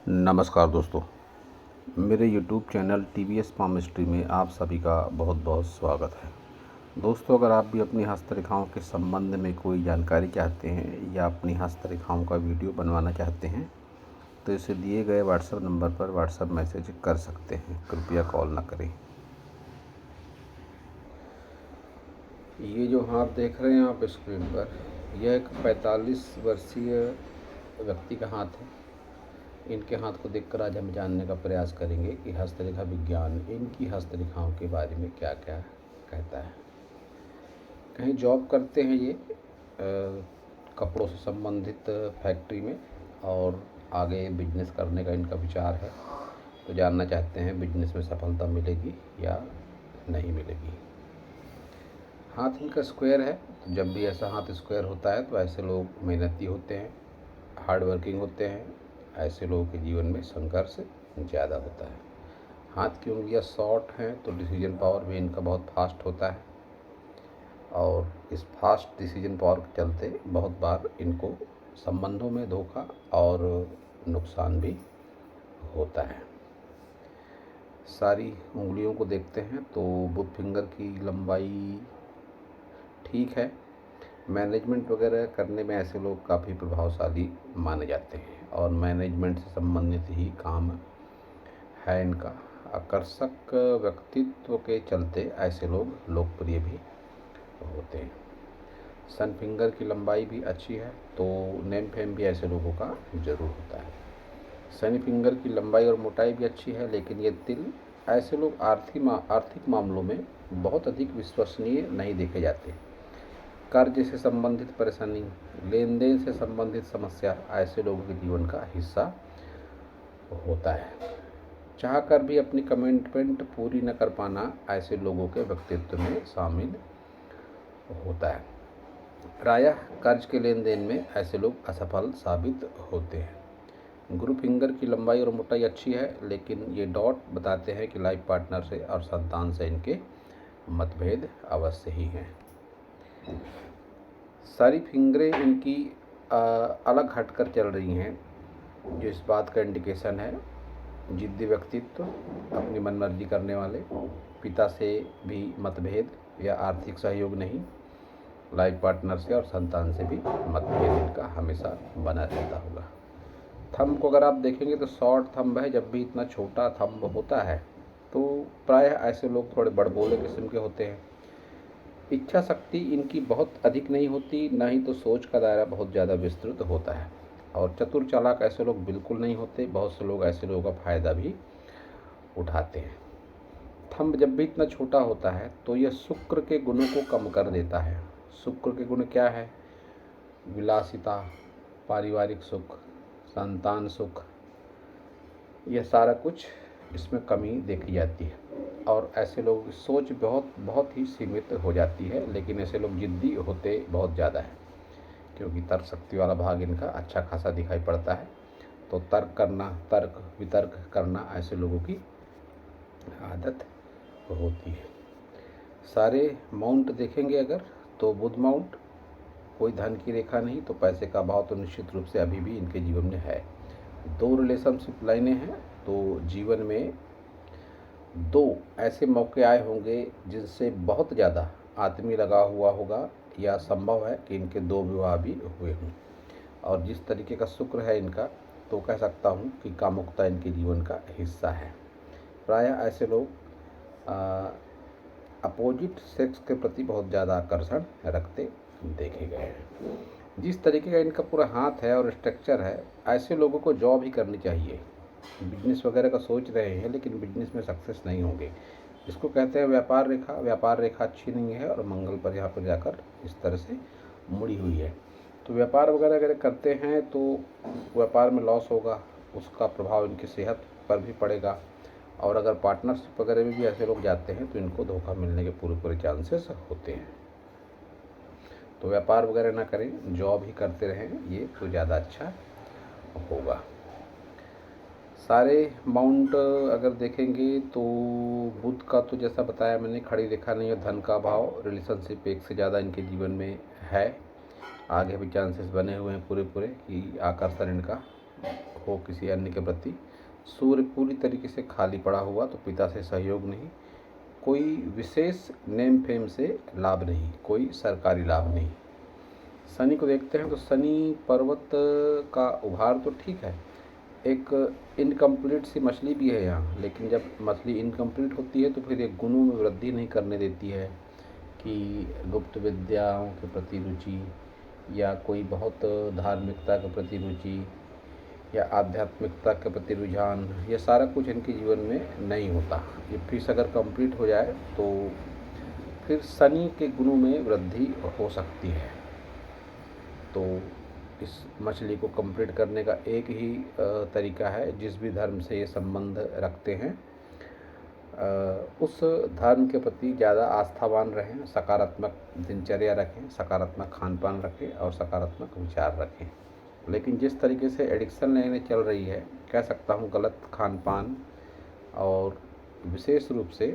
नमस्कार दोस्तों, मेरे YouTube चैनल TVS पामिस्ट्री में आप सभी का बहुत बहुत स्वागत है। दोस्तों, अगर आप भी अपनी हस्तरेखाओं के संबंध में कोई जानकारी चाहते हैं या अपनी हस्तरेखाओं का वीडियो बनवाना चाहते हैं तो इसे दिए गए व्हाट्सएप नंबर पर व्हाट्सएप मैसेज कर सकते हैं। कृपया कॉल ना करें। ये जो हाथ देख रहे हैं आप स्क्रीन पर, यह एक 45 वर्षीय व्यक्ति का हाथ है। इनके हाथ को देखकर आज हम जानने का प्रयास करेंगे कि हस्तरेखा विज्ञान इनकी हस्तरेखाओं के बारे में क्या क्या कहता है। कहीं जॉब करते हैं ये कपड़ों से संबंधित फैक्ट्री में, और आगे बिजनेस करने का इनका विचार है। तो जानना चाहते हैं बिजनेस में सफलता मिलेगी या नहीं मिलेगी। हाथ इनका स्क्वायर है। तो जब भी ऐसा हाथ स्क्वायर होता है तो ऐसे लोग मेहनती होते हैं, हार्ड वर्किंग होते हैं। ऐसे लोगों के जीवन में संघर्ष ज़्यादा होता है। हाथ की उंगलियां शॉर्ट हैं तो डिसीजन पावर भी इनका बहुत फास्ट होता है, और इस फास्ट डिसीजन पावर के चलते बहुत बार इनको संबंधों में धोखा और नुकसान भी होता है। सारी उंगलियों को देखते हैं तो बुध फिंगर की लंबाई ठीक है। मैनेजमेंट वगैरह करने में ऐसे लोग काफ़ी प्रभावशाली माने जाते हैं, और मैनेजमेंट से संबंधित ही काम है इनका। आकर्षक व्यक्तित्व के चलते ऐसे लोग लोकप्रिय भी होते हैं। सन फिंगर की लंबाई भी अच्छी है, तो नेम फेम भी ऐसे लोगों का जरूर होता है। शनि फिंगर की लंबाई और मोटाई भी अच्छी है, लेकिन ये तिल ऐसे लोग आर्थिक मामलों में बहुत अधिक विश्वसनीय नहीं देखे जाते। कर्ज से संबंधित परेशानी, लेन देन से संबंधित समस्या ऐसे लोगों के जीवन का हिस्सा होता है। चाहकर भी अपनी कमिटमेंट पूरी न कर पाना ऐसे लोगों के व्यक्तित्व में शामिल होता है। प्रायः कर्ज के लेन देन में ऐसे लोग असफल साबित होते हैं। गुरु फिंगर की लंबाई और मोटाई अच्छी है, लेकिन ये डॉट बताते हैं कि लाइफ पार्टनर से और संतान से इनके मतभेद अवश्य ही हैं। सारी फिंगरें इनकी अलग हटकर चल रही हैं, जो इस बात का इंडिकेशन है जिद्दी व्यक्तित्व, अपनी मनमर्जी करने वाले, पिता से भी मतभेद या आर्थिक सहयोग नहीं, लाइफ पार्टनर से और संतान से भी मतभेद इनका हमेशा बना रहता होगा। थंब को अगर आप देखेंगे तो शॉर्ट थंब है। जब भी इतना छोटा थंब होता है तो प्रायः ऐसे लोग थोड़े बड़बोले किस्म के होते हैं। इच्छा शक्ति इनकी बहुत अधिक नहीं होती, ना ही तो सोच का दायरा बहुत ज़्यादा विस्तृत होता है। और चतुर चालाक ऐसे लोग बिल्कुल नहीं होते। बहुत से लोग ऐसे लोगों का फ़ायदा भी उठाते हैं। थंब जब भी इतना छोटा होता है तो यह शुक्र के गुणों को कम कर देता है। शुक्र के गुण क्या है? विलासिता, पारिवारिक सुख, संतान सुख, यह सारा कुछ इसमें कमी देखी जाती है। और ऐसे लोग सोच बहुत ही सीमित हो जाती है, लेकिन ऐसे लोग जिद्दी होते बहुत ज़्यादा है, क्योंकि तर्क शक्ति वाला भाग इनका अच्छा खासा दिखाई पड़ता है। तो तर्क वितर्क करना ऐसे लोगों की आदत होती है। सारे माउंट देखेंगे अगर, तो बुध माउंट, कोई धन की रेखा नहीं, तो पैसे का अभाव तो निश्चित रूप से अभी भी इनके जीवन में है। 2 रिलेशनशिप लाइनें हैं, तो जीवन में 2 ऐसे मौके आए होंगे जिनसे बहुत ज़्यादा आत्मीय लगा हुआ होगा, या संभव है कि इनके 2 विवाह भी हुए हों। और जिस तरीके का शुक्र है इनका, तो कह सकता हूँ कि कामुकता इनके जीवन का हिस्सा है। प्रायः ऐसे लोग अपोजिट सेक्स के प्रति बहुत ज़्यादा आकर्षण रखते देखे गए हैं। जिस तरीके का इनका पूरा हाथ है और स्ट्रक्चर है, ऐसे लोगों को जॉब ही करनी चाहिए। बिजनेस वगैरह का सोच रहे हैं, लेकिन बिजनेस में सक्सेस नहीं होंगे। इसको कहते हैं व्यापार रेखा। व्यापार रेखा अच्छी नहीं है, और मंगल पर यहाँ पर जाकर इस तरह से मुड़ी हुई है। तो व्यापार वगैरह अगर करते हैं तो व्यापार में लॉस होगा, उसका प्रभाव इनकी सेहत पर भी पड़ेगा। और अगर पार्टनरशिप वगैरह में भी ऐसे लोग जाते हैं तो इनको धोखा मिलने के पूरे चांसेस होते हैं। तो व्यापार वगैरह ना करें, जॉब ही करते रहें, ये तो ज़्यादा अच्छा होगा। सारे माउंट अगर देखेंगे तो बुध का तो जैसा बताया मैंने, खड़ी रेखा नहीं है, धन का अभाव, रिलेशनशिप एक से ज़्यादा इनके जीवन में है। आगे भी चांसेस बने हुए हैं पूरे कि आकर्षण इनका हो किसी अन्य के प्रति। सूर्य पूरी तरीके से खाली पड़ा हुआ तो पिता से सहयोग नहीं, कोई विशेष नेम फेम से लाभ नहीं, कोई सरकारी लाभ नहीं। शनि को देखते हैं तो शनि पर्वत का उभार तो ठीक है, एक इनकम्प्लीट सी मछली भी है यहाँ, लेकिन जब मछली इनकम्प्लीट होती है तो फिर एक गुणों में वृद्धि नहीं करने देती है कि गुप्त विद्याओं के प्रति रुचि या कोई बहुत धार्मिकता के प्रति रुचि या आध्यात्मिकता के प्रति रुझान, ये सारा कुछ इनके जीवन में नहीं होता। ये फिर अगर कंप्लीट हो जाए तो फिर शनि के गुणों में वृद्धि हो सकती है। तो इस मछली को कंप्लीट करने का एक ही तरीका है, जिस भी धर्म से ये संबंध रखते हैं उस धर्म के प्रति ज़्यादा आस्थावान रहें, सकारात्मक दिनचर्या रखें, सकारात्मक खान पान रखें और सकारात्मक विचार रखें। लेकिन जिस तरीके से एडिक्शन लाइनें चल रही है, कह सकता हूँ गलत खान पान और विशेष रूप से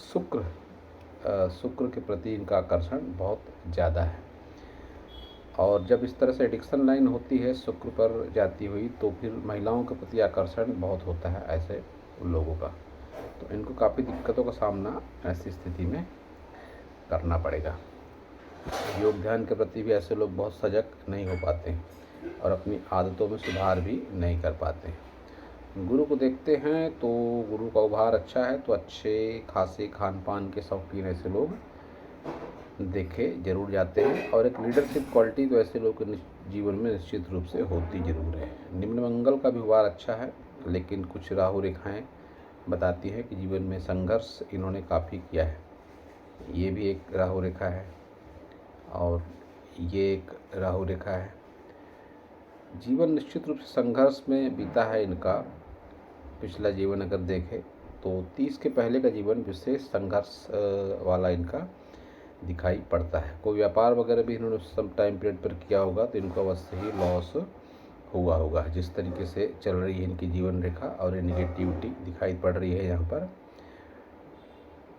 शुक्र के प्रति इनका आकर्षण बहुत ज़्यादा है। और जब इस तरह से एडिक्शन लाइन होती है शुक्र पर जाती हुई तो फिर महिलाओं के प्रति आकर्षण बहुत होता है ऐसे लोगों का। तो इनको काफ़ी दिक्कतों का सामना ऐसी स्थिति में करना पड़ेगा। योग ध्यान के प्रति भी ऐसे लोग बहुत सजग नहीं हो पाते हैं और अपनी आदतों में सुधार भी नहीं कर पाते हैं। गुरु को देखते हैं तो गुरु का उभार अच्छा है, तो अच्छे खासे खान पान के शौकीन ऐसे लोग देखे जरूर जाते हैं और एक लीडरशिप क्वालिटी तो ऐसे लोग के जीवन में निश्चित रूप से होती जरूर है। निम्न मंगल का भी उभार अच्छा है, लेकिन कुछ राहु रेखाएं बताती है कि जीवन में संघर्ष इन्होंने काफ़ी किया है। ये भी एक राहु रेखा है और ये एक राहु रेखा है। जीवन निश्चित रूप से संघर्ष में बीता है इनका। पिछला जीवन अगर देखें तो 30 के पहले का जीवन विशेष संघर्ष वाला इनका दिखाई पड़ता है। कोई व्यापार वगैरह भी इन्होंने उस टाइम पीरियड पर किया होगा तो इनको अवश्य ही लॉस हुआ होगा। जिस तरीके से चल रही है इनकी जीवन रेखा और ये निगेटिविटी दिखाई पड़ रही है यहाँ पर,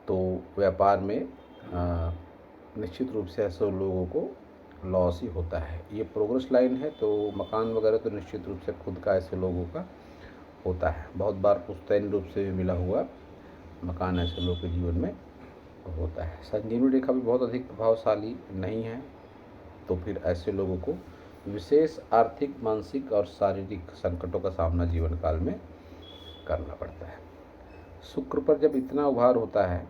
तो व्यापार में निश्चित रूप से ऐसे लोगों को लॉस ही होता है। ये प्रोग्रेस लाइन है तो मकान वगैरह तो निश्चित रूप से खुद का ऐसे लोगों का होता है। बहुत बार पुश्तैनी रूप से भी मिला हुआ मकान ऐसे लोगों के जीवन में होता है। संजीवनी रेखा भी बहुत अधिक प्रभावशाली नहीं है, तो फिर ऐसे लोगों को विशेष आर्थिक, मानसिक और शारीरिक संकटों का सामना जीवन काल में करना पड़ता है। शुक्र पर जब इतना उभार होता है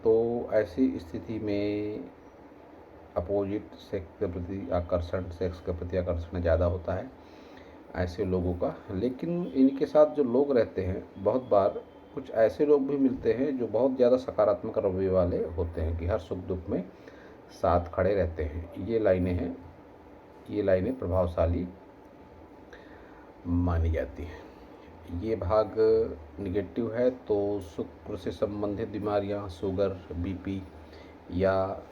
तो ऐसी स्थिति में अपोजिट सेक्स के प्रति आकर्षण ज़्यादा होता है ऐसे लोगों का। लेकिन इनके साथ जो लोग रहते हैं, बहुत बार कुछ ऐसे लोग भी मिलते हैं जो बहुत ज़्यादा सकारात्मक रवैये वाले होते हैं कि हर सुख दुख में साथ खड़े रहते हैं। ये लाइनें हैं, ये लाइनें प्रभावशाली मानी जाती हैं। ये भाग निगेटिव है तो शुक्र से संबंधित बीमारियां, शुगर, बीपी या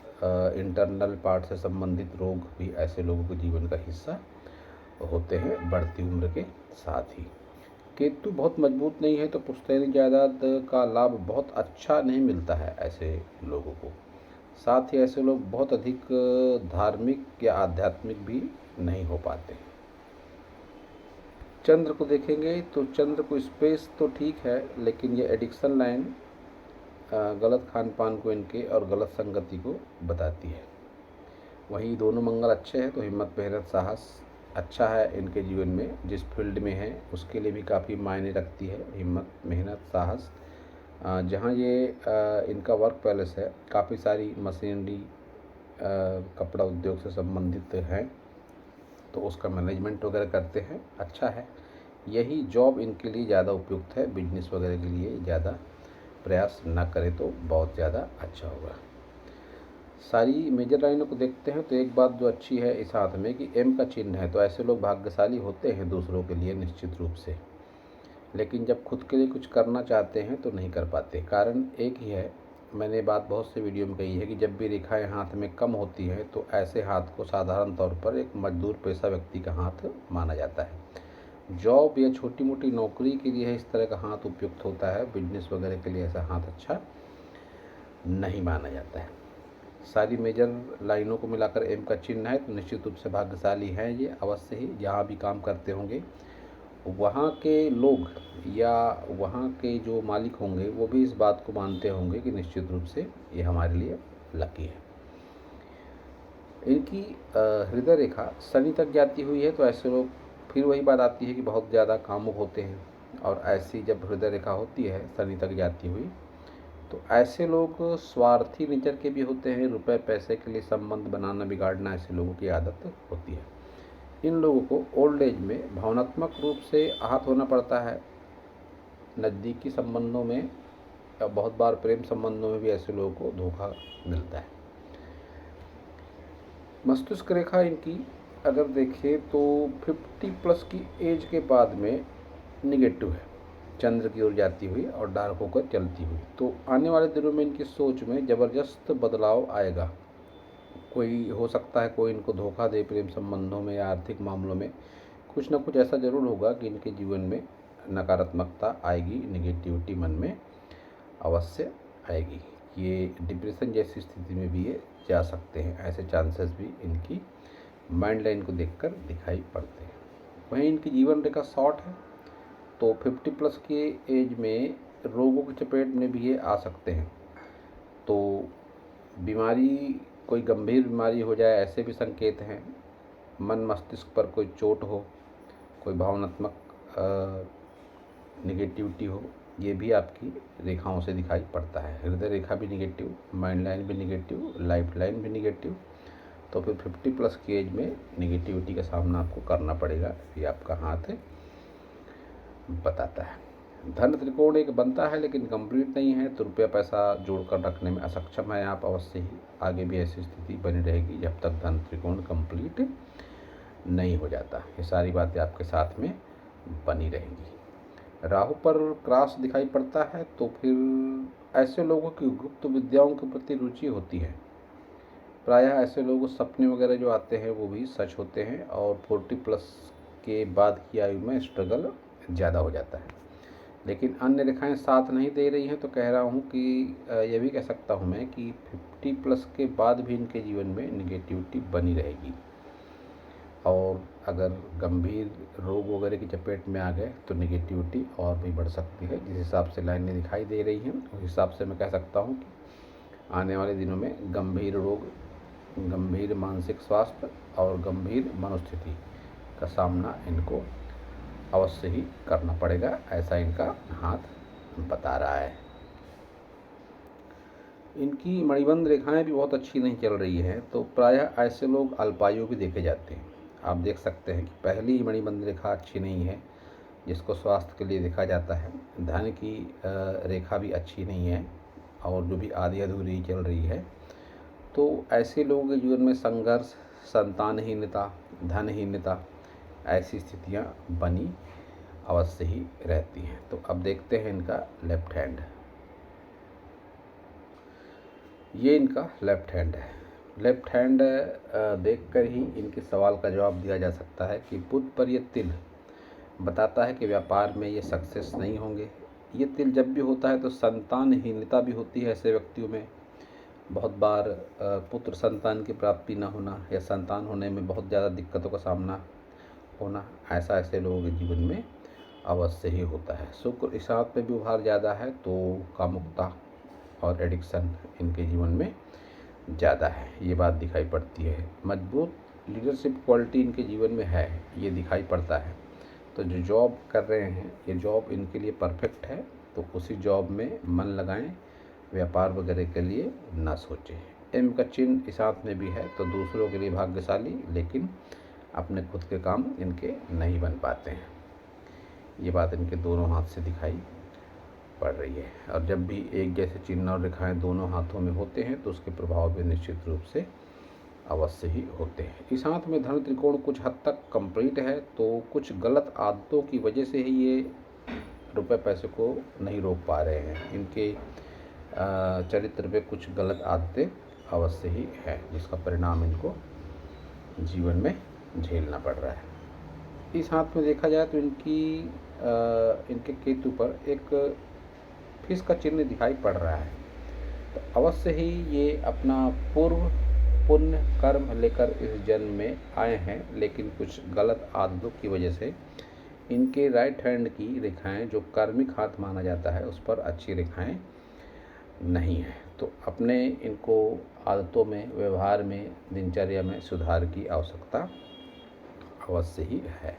इंटरनल पार्ट से संबंधित रोग भी ऐसे लोगों के जीवन का हिस्सा होते हैं बढ़ती उम्र के साथ ही। केतु बहुत मजबूत नहीं है तो पुश्तैनी जायदाद का लाभ बहुत अच्छा नहीं मिलता है ऐसे लोगों को। साथ ही ऐसे लोग बहुत अधिक धार्मिक या आध्यात्मिक भी नहीं हो पाते। चंद्र को देखेंगे तो चंद्र को स्पेस तो ठीक है, लेकिन ये एडिक्शन लाइन गलत खान पान को इनके और गलत संगति को बताती है। वहीं दोनों मंगल अच्छे हैं तो हिम्मत, मेहनत, साहस अच्छा है इनके जीवन में। जिस फील्ड में है उसके लिए भी काफ़ी मायने रखती है हिम्मत, मेहनत, साहस। जहाँ ये इनका वर्क पैलेस है, काफ़ी सारी मशीनरी, कपड़ा उद्योग से संबंधित हैं तो उसका मैनेजमेंट वगैरह करते हैं, अच्छा है। यही जॉब इनके लिए ज़्यादा उपयुक्त है, बिजनेस वगैरह के लिए ज़्यादा प्रयास ना करें तो बहुत ज़्यादा अच्छा होगा। सारी मेजर लाइनों को देखते हैं तो एक बात जो अच्छी है इस हाथ में कि एम का चिन्ह है, तो ऐसे लोग भाग्यशाली होते हैं दूसरों के लिए निश्चित रूप से। लेकिन जब खुद के लिए कुछ करना चाहते हैं तो नहीं कर पाते। कारण एक ही है, मैंने बात बहुत से वीडियो में कही है कि जब भी रेखाएं हाथ में कम होती हैं तो ऐसे हाथ को साधारण तौर पर एक मजदूर पेशा व्यक्ति का हाथ माना जाता है। जॉब या छोटी मोटी नौकरी के लिए इस तरह का हाथ उपयुक्त होता है, बिजनेस वगैरह के लिए ऐसा हाथ अच्छा नहीं माना जाता है। सारी मेजर लाइनों को मिलाकर एम का चिन्ह है तो निश्चित रूप से भाग्यशाली हैं ये अवश्य ही। जहाँ भी काम करते होंगे वहाँ के लोग या वहाँ के जो मालिक होंगे वो भी इस बात को मानते होंगे कि निश्चित रूप से ये हमारे लिए लकी है। इनकी हृदय रेखा शनि तक जाती हुई है तो ऐसे लोग, फिर वही बात आती है कि बहुत ज़्यादा कामुक होते हैं। और ऐसी जब हृदय रेखा होती है शनि तक जाती हुई तो ऐसे लोग स्वार्थी नेचर के भी होते हैं। रुपए पैसे के लिए संबंध बनाना बिगाड़ना ऐसे लोगों की आदत होती है। इन लोगों को ओल्ड एज में भावनात्मक रूप से आहत होना पड़ता है। नज़दीकी संबंधों में या बहुत बार प्रेम संबंधों में भी ऐसे लोगों को धोखा मिलता है। मस्तिष्क रेखा इनकी अगर देखें तो 50 प्लस की एज के बाद में निगेटिव है, चंद्र की ओर जाती हुई और डार्क होकर चलती हुई। तो आने वाले दिनों में इनकी सोच में ज़बरदस्त बदलाव आएगा। कोई हो सकता है कोई इनको धोखा दे प्रेम संबंधों में या आर्थिक मामलों में, कुछ ना कुछ ऐसा ज़रूर होगा कि इनके जीवन में नकारात्मकता आएगी, निगेटिविटी मन में अवश्य आएगी। ये डिप्रेशन जैसी स्थिति में भी ये जा सकते हैं। ऐसे चांसेस भी इनकी माइंड लाइन को देखकर दिखाई पड़ते हैं। वहीं इनकी जीवन रेखा शॉर्ट है तो 50 प्लस के एज में रोगों की चपेट में भी ये आ सकते हैं। तो बीमारी, कोई गंभीर बीमारी हो जाए ऐसे भी संकेत हैं। मन मस्तिष्क पर कोई चोट हो, कोई भावनात्मक निगेटिविटी हो, ये भी आपकी रेखाओं से दिखाई पड़ता है। हृदय रेखा भी निगेटिव, माइंड लाइन भी निगेटिव, लाइफ लाइन भी निगेटिव, तो फिर 50 प्लस की एज में निगेटिविटी का सामना आपको करना पड़ेगा। ये आपका हाथ बताता है। धन त्रिकोण एक बनता है लेकिन कंप्लीट नहीं है, तो रुपया पैसा जोड़कर रखने में असक्षम है आप अवश्य ही। आगे भी ऐसी स्थिति बनी रहेगी जब तक धन त्रिकोण कंप्लीट नहीं हो जाता। ये सारी बातें आपके साथ में बनी रहेंगी। राहु पर क्रॉस दिखाई पड़ता है तो फिर ऐसे लोगों की गुप्त विद्याओं के प्रति रुचि होती है। प्रायः ऐसे लोगों सपने वगैरह जो आते हैं वो भी सच होते हैं। और 40 प्लस के बाद की आयु में स्ट्रगल ज़्यादा हो जाता है। लेकिन अन्य रेखाएं साथ नहीं दे रही हैं तो कह रहा हूँ कि यह भी कह सकता हूँ मैं कि 50 प्लस के बाद भी इनके जीवन में निगेटिविटी बनी रहेगी। और अगर गंभीर रोग वगैरह की चपेट में आ गए तो निगेटिविटी और भी बढ़ सकती है। जिस हिसाब से लाइनें दिखाई दे रही हैं उस हिसाब से मैं कह सकता हूँ कि आने वाले दिनों में गंभीर रोग, गंभीर मानसिक स्वास्थ्य और गंभीर मनोस्थिति का सामना इनको अवश्य ही करना पड़ेगा, ऐसा इनका हाथ बता रहा है। इनकी मणिबंध रेखाएं भी बहुत अच्छी नहीं चल रही हैं तो प्रायः ऐसे लोग अल्पायु भी देखे जाते हैं। आप देख सकते हैं कि पहली मणिबंध रेखा अच्छी नहीं है जिसको स्वास्थ्य के लिए देखा जाता है। धन की रेखा भी अच्छी नहीं है और जो भी आधी अधूरी चल रही है। तो ऐसे लोगों के जीवन में संघर्ष, संतानहीनता, धनहीनता ऐसी स्थितियां बनी अवश्य ही रहती हैं। तो अब देखते हैं इनका लेफ्ट हैंड। ये इनका लेफ्ट हैंड है। लेफ्ट हैंड देखकर ही इनके सवाल का जवाब दिया जा सकता है कि बुध पर ये तिल बताता है कि व्यापार में ये सक्सेस नहीं होंगे। ये तिल जब भी होता है तो संतानहीनता भी होती है ऐसे व्यक्तियों में। बहुत बार पुत्र संतान की प्राप्ति न होना या संतान होने में बहुत ज़्यादा दिक्कतों का सामना होना, ऐसा ऐसे लोगों के जीवन में अवश्य ही होता है। शुक्र इस हाथ में भी उभार ज़्यादा है तो कामुकता और एडिक्शन इनके जीवन में ज़्यादा है, ये बात दिखाई पड़ती है। मजबूत लीडरशिप क्वालिटी इनके जीवन में है, ये दिखाई पड़ता है। तो जो जॉब कर रहे हैं ये जॉब इनके लिए परफेक्ट है तो उसी जॉब में मन लगाएं, व्यापार वगैरह के लिए ना सोचें। एम का चिन्ह इस हाथ में भी है तो दूसरों के लिए भाग्यशाली, लेकिन अपने खुद के काम इनके नहीं बन पाते हैं। ये बात इनके दोनों हाथ से दिखाई पड़ रही है। और जब भी एक जैसे चिन्ह और रेखाएं दोनों हाथों में होते हैं तो उसके प्रभाव भी निश्चित रूप से अवश्य ही होते हैं। इस हाथ में धन त्रिकोण कुछ हद तक कंप्लीट है तो कुछ गलत आदतों की वजह से ही ये रुपए पैसे को नहीं रोक पा रहे हैं। इनके चरित्र पे कुछ गलत आदतें अवश्य ही है जिसका परिणाम इनको जीवन में झेलना पड़ रहा है। इस हाथ में देखा जाए तो इनके केतु पर एक फिश का चिन्ह दिखाई पड़ रहा है। तो अवश्य ही ये अपना पूर्व पुण्य कर्म लेकर इस जन्म में आए हैं, लेकिन कुछ गलत आदतों की वजह से इनके राइट हैंड की रेखाएं, जो कार्मिक हाथ माना जाता है, उस पर अच्छी रेखाएं नहीं हैं। तो अपने इनको आदतों में, व्यवहार में, दिनचर्या में सुधार की आवश्यकता अवश्य ही है।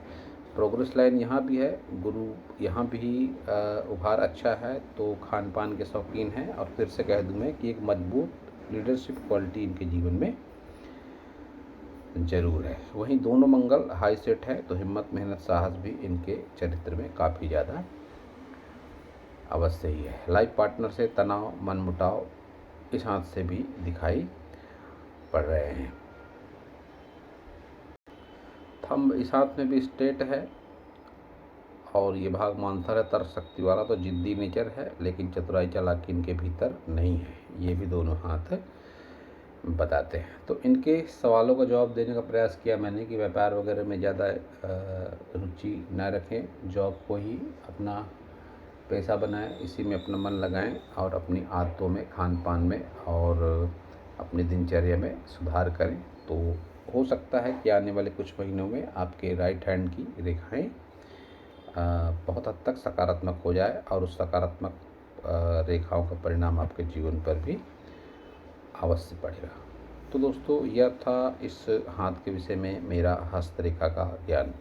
प्रोग्रेस लाइन यहाँ भी है, गुरु यहाँ भी उभार अच्छा है, तो खान पान के शौकीन हैं। और फिर से कह दूँ मैं कि एक मजबूत लीडरशिप क्वालिटी इनके जीवन में जरूर है। वहीं दोनों मंगल हाई सेट है, तो हिम्मत, मेहनत, साहस भी इनके चरित्र में काफ़ी ज़्यादा अवश्य ही है। लाइफ पार्टनर से तनाव, मनमुटाव इस हाथ से भी दिखाई पड़ रहे हैं। थंब इस हाथ में भी स्ट्रेट है, और ये भाग मानसर है, तर्क शक्ति वाला, तो जिद्दी नेचर है, लेकिन चतुराई चालाकी इनके भीतर नहीं है। ये भी दोनों हाथ बताते हैं। तो इनके सवालों का जवाब देने का प्रयास किया मैंने कि व्यापार वगैरह में ज़्यादा रुचि न रखें, जॉब को ही अपना पैसा बनाएं, इसी में अपना मन लगाएं, और अपनी आदतों में, खान पान में और अपनी दिनचर्या में सुधार करें। तो हो सकता है कि आने वाले कुछ महीनों में आपके राइट हैंड की रेखाएं बहुत हद तक सकारात्मक हो जाए, और उस सकारात्मक रेखाओं का परिणाम आपके जीवन पर भी अवश्य पड़ेगा। तो दोस्तों, यह था इस हाथ के विषय में मेरा हस्तरेखा का ज्ञान।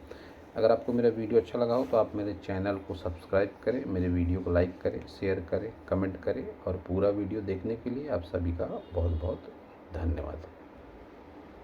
अगर आपको मेरा वीडियो अच्छा लगा हो तो आप मेरे चैनल को सब्सक्राइब करें, मेरे वीडियो को लाइक करें, शेयर करें, कमेंट करें, और पूरा वीडियो देखने के लिए आप सभी का बहुत बहुत धन्यवाद।